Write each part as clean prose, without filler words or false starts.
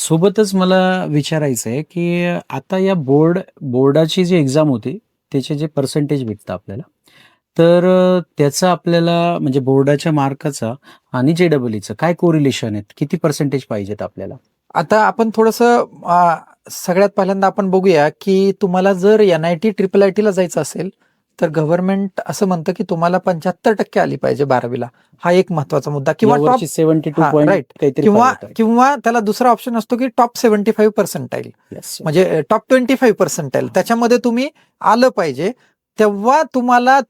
सोबतच मला विचारायचं आहे, की आता या बोर्डाची जी एक्झाम होती, त्याचे जे पर्सेंटेज भेटतं आपल्याला, तर त्याचा आपल्याला म्हणजे बोर्डाच्या मार्काचा आणि जे-डबल-ईचं काय कोरिलेशन आहेत? किती पर्सेंटेज पाहिजेत आपल्याला? आता आपण थोडंसं सगळ्यात पहिल्यांदा आपण बघूया, की तुम्हाला जर NIT, IIIT ला जायचं असेल, तर गव्हर्नमेंट असं म्हणतं, की तुम्हाला 75% आली पाहिजे 12वीला. हा एक महत्त्वाचा मुद्दा किंवा टॉप यावर्षी 72 हां, पॉइंट राइट. काहीतरी किंवा होत आहे. किंवा त्याला दुसरा ऑप्शन असतो, की टॉप 75 पर्सेंटाईल येस. म्हणजे टॉप 25 पर्सेंटाईल त्याच्यामध्ये तुम्ही आलं पाहिजे. तेव्हा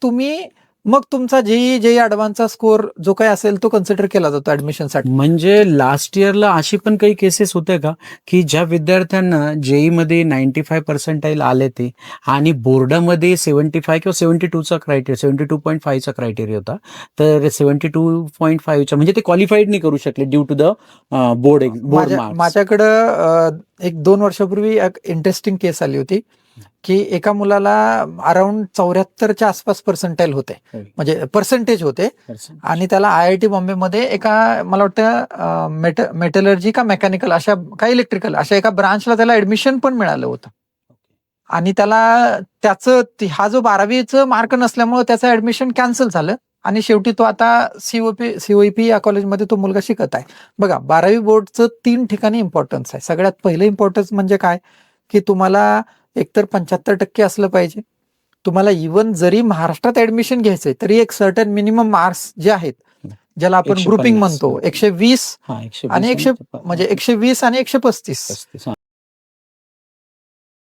तुम्ही मग तुमचा JEE ॲडव्हान्सचा स्कोर जो काही असेल तो कन्सिडर केला जातो ॲडमिशनसाठी. म्हणजे लास्ट इयरला अशी पण काही केसेस होत्या का, की ज्या विद्यार्थ्यांना JEE-मध्ये 95 पर्सेंटाईल आले ते आणि बोर्डामध्ये 75 किंवा 72चा क्रायटेरिया 72.5चा क्रायटेरिया होता. तर 72.5च्या म्हणजे ते क्वालिफाईड नाही करू शकले due to the board marks. माझ्याकडं 1-2 वर्षापूर्वी एक इंटरेस्टिंग केस आली होती, की एका मुलाला अराउंड 74च्या आसपास पर्सेंटाईल होते. म्हणजे पर्सेंटेज होते आणि त्याला IIT बॉम्बेमध्ये एका मला वाटतं मेटलर्जी का मेकॅनिकल अशा का इलेक्ट्रिकल अशा एका ब्रांचला त्याला ऍडमिशन पण मिळालं होतं. आणि हा जो 12वीचं मार्क नसल्यामुळे त्याचं ऍडमिशन कॅन्सल झालं आणि शेवटी तो आता COEP या कॉलेजमध्ये तो मुलगा शिकत आहे. बघा 12वी बोर्डचं 3 ठिकाणी इम्पॉर्टन्स आहे. सगळ्यात पहिलं इम्पॉर्टन्स म्हणजे काय, की तुम्हाला एकतर 75% असलं पाहिजे. तुम्हाला इव्हन जरी महाराष्ट्रात ऍडमिशन घ्यायचंय तरी एक सर्टन मिनिमम मार्क्स जे आहेत, ज्याला आपण 150. ग्रुपिंग म्हणतो, 120 हां, 120 आणि आणि 100 म्हणजे 120 आणि 135